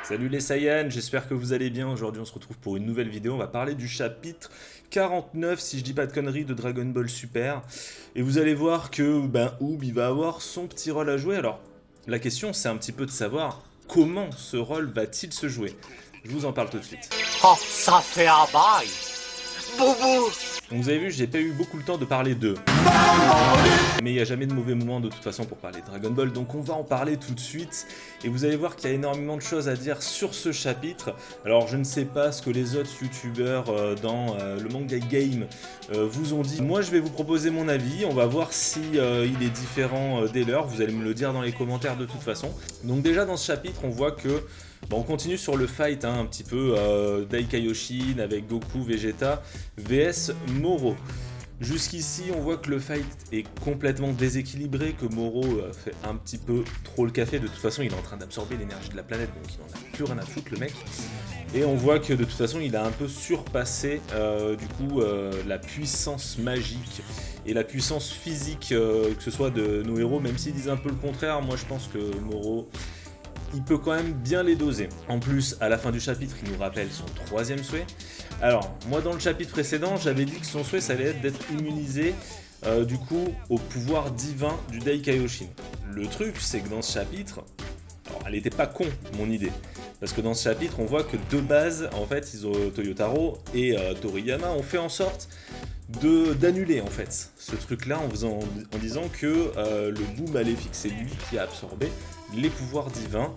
Salut les Saiyans, j'espère que vous allez bien. Aujourd'hui on se retrouve pour une nouvelle vidéo. On va parler du chapitre 49, si je dis pas de conneries, de Dragon Ball Super. Et vous allez voir que Oob il va avoir son petit rôle à jouer. Alors la question c'est un petit peu de savoir comment ce rôle va-t-il se jouer. Je vous en parle tout de suite. Oh, ça fait un bail. Boubou. Donc vous avez vu, j'ai pas eu beaucoup le temps de parler d'eux. Mais il n'y a jamais de mauvais moment de toute façon pour parler de Dragon Ball, donc on va en parler tout de suite. Et vous allez voir qu'il y a énormément de choses à dire sur ce chapitre. Alors je ne sais pas ce que les autres youtubeurs dans le manga game vous ont dit. Moi je vais vous proposer mon avis, on va voir si il est différent des leurs. Vous allez me le dire dans les commentaires de toute façon. Donc déjà dans ce chapitre on voit que on continue sur le fight un petit peu Daikaioshin avec Goku, Vegeta vs Moro. Jusqu'ici, on voit que le fight est complètement déséquilibré, que Moro fait un petit peu trop le café. De toute façon, il est en train d'absorber l'énergie de la planète, donc il n'en a plus rien à foutre, le mec. Et on voit que de toute façon, il a un peu surpassé la puissance magique et la puissance physique, que ce soit de nos héros, même s'ils disent un peu le contraire. Moi, je pense que Moro, il peut quand même bien les doser. En plus, à la fin du chapitre, il nous rappelle son troisième souhait. Alors, moi dans le chapitre précédent, j'avais dit que son souhait, ça allait être d'être immunisé au pouvoir divin du Daikaioshin. Le truc, c'est que dans ce chapitre, alors, elle était pas con, mon idée. Parce que dans ce chapitre, on voit que de base, en fait, Toyotaro et Toriyama ont fait en sorte d'annuler en fait ce truc-là en disant que le bout maléfique, c'est lui qui a absorbé les pouvoirs divins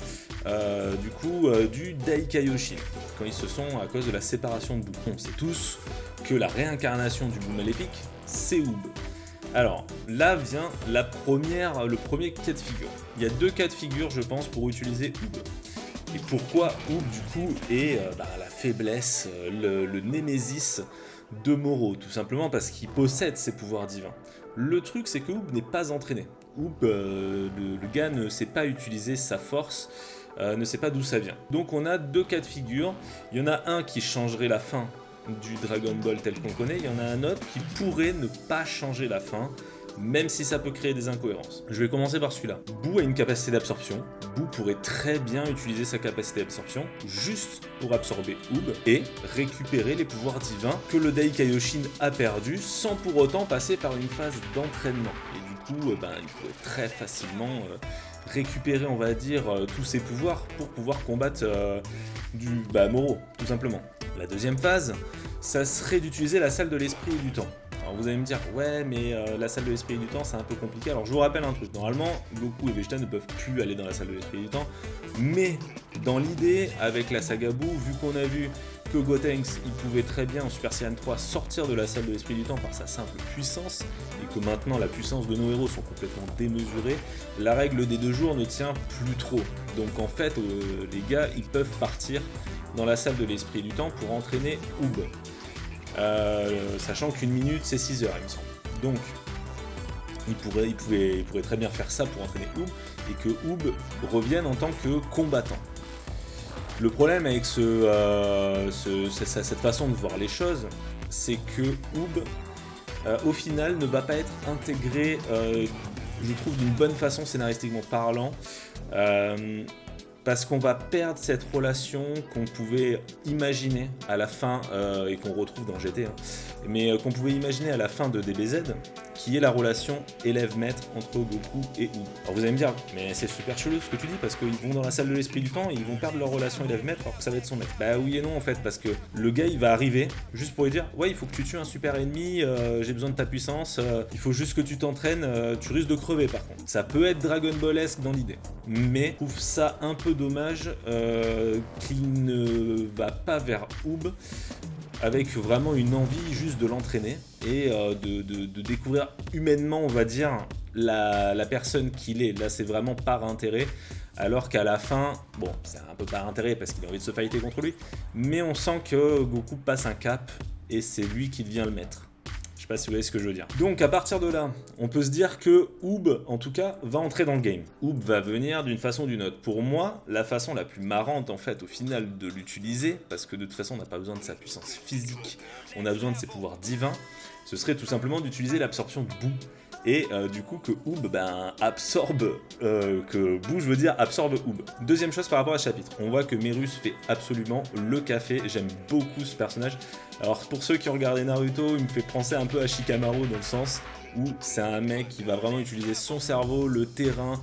du Daikaioshin, quand ils se sont à cause de la séparation de Boo. On sait tous que la réincarnation du bout maléfique, c'est Oob. Alors, là vient le premier cas de figure. Il y a deux cas de figure, je pense, pour utiliser Oob. Et pourquoi Oob, du coup, est la faiblesse, le némésis de Moro, tout simplement parce qu'il possède ses pouvoirs divins. Le truc, c'est que Oob n'est pas entraîné. Oob, le gars ne sait pas utiliser sa force, ne sait pas d'où ça vient. Donc on a deux cas de figure. Il y en a un qui changerait la fin du Dragon Ball tel qu'on connaît, il y en a un autre qui pourrait ne pas changer la fin, même si ça peut créer des incohérences. Je vais commencer par celui-là. Boo a une capacité d'absorption. Boo pourrait très bien utiliser sa capacité d'absorption juste pour absorber Oob et récupérer les pouvoirs divins que le Daikaioshin a perdu sans pour autant passer par une phase d'entraînement. Et du coup, il pourrait très facilement récupérer, on va dire, tous ses pouvoirs pour pouvoir combattre Moro, tout simplement. La deuxième phase, ça serait d'utiliser la salle de l'esprit et du temps. Alors vous allez me dire, ouais, mais la salle de l'esprit et du temps, c'est un peu compliqué. Alors je vous rappelle un truc, normalement, Goku et Vegeta ne peuvent plus aller dans la salle de l'esprit et du temps. Mais dans l'idée, avec la saga Boo, vu qu'on a vu que Gotenks, il pouvait très bien en Super Saiyan 3 sortir de la salle de l'esprit du temps par sa simple puissance, et que maintenant la puissance de nos héros sont complètement démesurées, la règle des 2 jours ne tient plus trop. Donc en fait, les gars, ils peuvent partir dans la salle de l'esprit du temps pour entraîner Oob. Sachant qu'une minute c'est 6 heures il me semble. Donc il pourrait très bien faire ça pour entraîner Oob et que Oob revienne en tant que combattant. Le problème avec cette façon de voir les choses, c'est que Oob au final ne va pas être intégré, je trouve, d'une bonne façon scénaristiquement parlant. Parce qu'on va perdre cette relation qu'on pouvait imaginer à la fin, et qu'on retrouve dans GT, mais qu'on pouvait imaginer à la fin de DBZ, qui est la relation élève-maître entre Goku et Oob. Alors vous allez me dire, mais c'est super chelou ce que tu dis, parce qu'ils vont dans la salle de l'esprit du temps et ils vont perdre leur relation élève-maître alors que ça va être son maître. Bah oui et non en fait, parce que le gars il va arriver juste pour lui dire, ouais il faut que tu tues un super ennemi, j'ai besoin de ta puissance, il faut juste que tu t'entraînes, tu risques de crever par contre. Ça peut être Dragon Ball-esque dans l'idée, mais je trouve ça un peu dommage qu'il ne va pas vers Oob avec vraiment une envie juste de l'entraîner et de découvrir humainement, on va dire, la personne qu'il est. Là, c'est vraiment par intérêt, alors qu'à la fin, bon, c'est un peu par intérêt parce qu'il a envie de se fighter contre lui, mais on sent que Goku passe un cap et c'est lui qui devient le maître. Je sais pas si vous voyez ce que je veux dire. Donc à partir de là, on peut se dire que Oob, en tout cas, va entrer dans le game. Oob va venir d'une façon ou d'une autre. Pour moi, la façon la plus marrante, en fait, au final, de l'utiliser, parce que de toute façon, on n'a pas besoin de sa puissance physique, on a besoin de ses pouvoirs divins, ce serait tout simplement d'utiliser l'absorption de Boo. et du coup que Oob absorbe, que Boo je veux dire absorbe Oob. Deuxième chose par rapport à ce chapitre, on voit que Merus fait absolument le café, j'aime beaucoup ce personnage. Alors pour ceux qui ont regardé Naruto, il me fait penser un peu à Shikamaru dans le sens où c'est un mec qui va vraiment utiliser son cerveau, le terrain,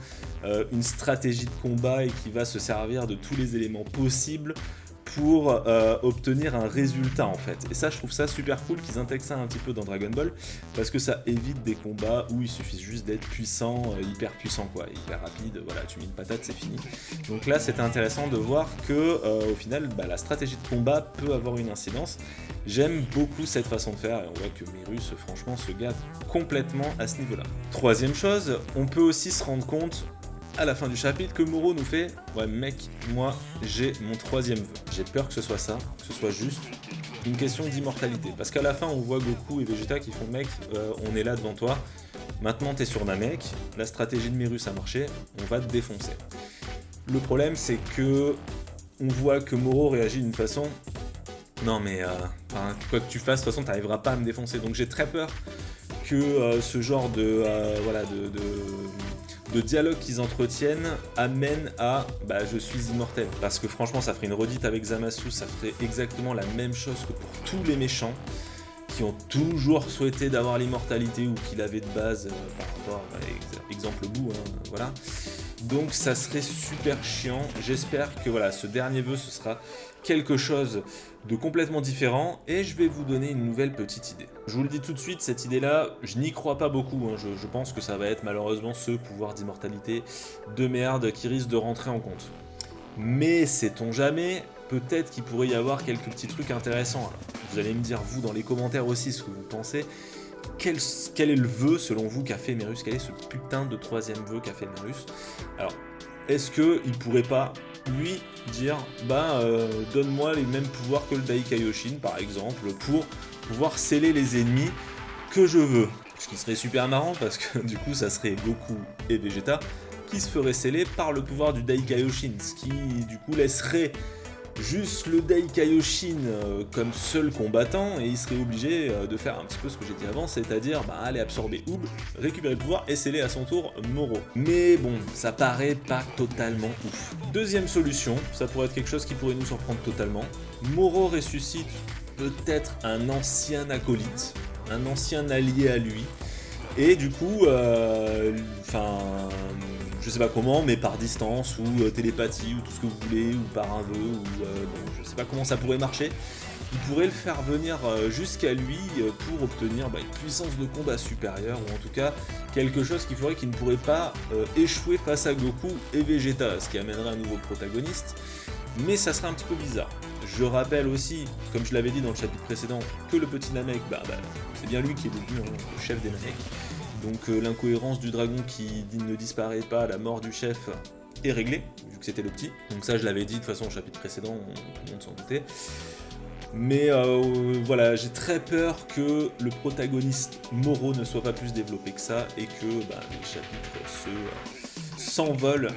une stratégie de combat et qui va se servir de tous les éléments possibles pour obtenir un résultat en fait. Et ça je trouve ça super cool qu'ils intègrent ça un petit peu dans Dragon Ball parce que ça évite des combats où il suffit juste d'être puissant, hyper puissant quoi, hyper rapide, voilà tu mets une patate c'est fini. Donc là c'était intéressant de voir que au final la stratégie de combat peut avoir une incidence. J'aime beaucoup cette façon de faire et on voit que Merus franchement se gâte complètement à ce niveau là. Troisième chose, on peut aussi se rendre compte à la fin du chapitre que Moro nous fait « Ouais mec, moi j'ai mon troisième vœu. J'ai peur que ce soit ça, que ce soit juste une question d'immortalité. » Parce qu'à la fin on voit Goku et Vegeta qui font « Mec, on est là devant toi, maintenant t'es sur Namek, la stratégie de Merus a marché, on va te défoncer. » Le problème c'est que on voit que Moro réagit d'une façon « Non mais quoi que tu fasses, de toute façon t'arriveras pas à me défoncer. » Donc j'ai très peur que ce genre de dialogue qu'ils entretiennent amène à je suis immortel. Parce que franchement ça ferait une redite avec Zamasu, ça ferait exactement la même chose que pour tous les méchants qui ont toujours souhaité d'avoir l'immortalité ou qui l'avaient de base par rapport à exemple Boo, voilà. Donc ça serait super chiant, j'espère que voilà, ce dernier vœu ce sera quelque chose de complètement différent et je vais vous donner une nouvelle petite idée. Je vous le dis tout de suite, cette idée là, je n'y crois pas beaucoup, je pense que ça va être malheureusement ce pouvoir d'immortalité de merde qui risque de rentrer en compte. Mais sait-on jamais, peut-être qu'il pourrait y avoir quelques petits trucs intéressants. Alors, vous allez me dire vous dans les commentaires aussi ce que vous pensez. Quel est le vœu selon vous qu'a fait Merus? Quel est ce putain de troisième vœu qu'a fait Merus? Alors, est-ce qu'il pourrait pas, lui, dire donne-moi les mêmes pouvoirs que le Daikaioshin, par exemple, pour pouvoir sceller les ennemis que je veux? Ce qui serait super marrant, parce que du coup, ça serait Goku et Vegeta qui se feraient sceller par le pouvoir du Daikaioshin, ce qui, du coup, laisserait juste le Daikaioshin comme seul combattant et il serait obligé de faire un petit peu ce que j'ai dit avant, c'est-à-dire aller absorber Oob, récupérer le pouvoir et sceller à son tour Moro. Mais bon, ça paraît pas totalement ouf. Deuxième solution, ça pourrait être quelque chose qui pourrait nous surprendre totalement. Moro ressuscite peut-être un ancien acolyte, un ancien allié à lui, et du coup, je sais pas comment, mais par distance, ou télépathie, ou tout ce que vous voulez, ou par un vœu, ou je sais pas comment ça pourrait marcher, il pourrait le faire venir jusqu'à lui pour obtenir une puissance de combat supérieure, ou en tout cas quelque chose qui ferait qu'il ne pourrait pas échouer face à Goku et Vegeta, ce qui amènerait un nouveau protagoniste, mais ça serait un petit peu bizarre. Je rappelle aussi, comme je l'avais dit dans le chapitre précédent, que le petit Namek, c'est bien lui qui est devenu le chef des Namek. Donc l'incohérence du dragon qui ne disparaît pas, la mort du chef est réglée, vu que c'était le petit. Donc ça je l'avais dit de toute façon au chapitre précédent, tout le monde s'en doutait. Mais voilà, j'ai très peur que le protagoniste Moro ne soit pas plus développé que ça et que les chapitres s'envolent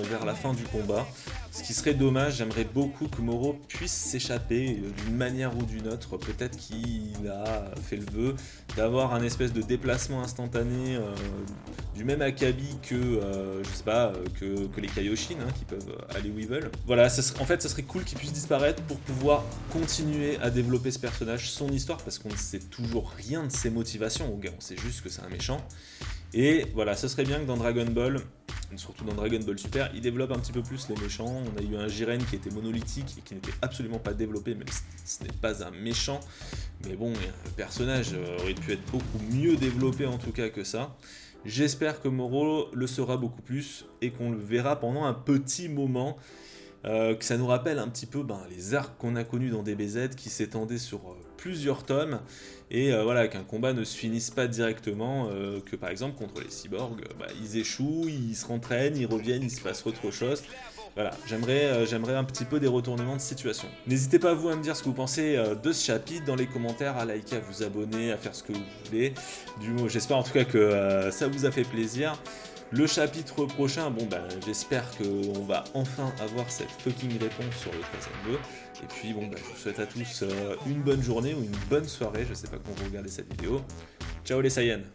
vers la fin du combat. Ce qui serait dommage, j'aimerais beaucoup que Moro puisse s'échapper d'une manière ou d'une autre. Peut-être qu'il a fait le vœu d'avoir un espèce de déplacement instantané du même acabit que, que les Kaioshin qui peuvent aller où ils veulent. Voilà, en fait, ça serait cool qu'il puisse disparaître pour pouvoir continuer à développer ce personnage, son histoire, parce qu'on ne sait toujours rien de ses motivations au gars, on sait juste que c'est un méchant. Et voilà, ce serait bien que dans Dragon Ball, surtout dans Dragon Ball Super, il développe un petit peu plus les méchants. On a eu un Jiren qui était monolithique et qui n'était absolument pas développé, même si ce n'est pas un méchant. Mais bon, le personnage aurait pu être beaucoup mieux développé en tout cas que ça. J'espère que Moro le sera beaucoup plus et qu'on le verra pendant un petit moment. Que ça nous rappelle un petit peu les arcs qu'on a connus dans DBZ qui s'étendaient sur plusieurs tomes et voilà, qu'un combat ne se finisse pas directement, que par exemple contre les cyborgs, ils échouent, ils se rentraînent, ils reviennent, il se passe autre chose. Voilà, j'aimerais un petit peu des retournements de situation. N'hésitez pas vous à me dire ce que vous pensez de ce chapitre dans les commentaires, à liker, à vous abonner, à faire ce que vous voulez. J'espère en tout cas que ça vous a fait plaisir. Le chapitre prochain, j'espère qu'on va enfin avoir cette fucking réponse sur le troisième vœu. Et puis je vous souhaite à tous une bonne journée ou une bonne soirée, je sais pas quand vous regardez cette vidéo. Ciao les Saiyans!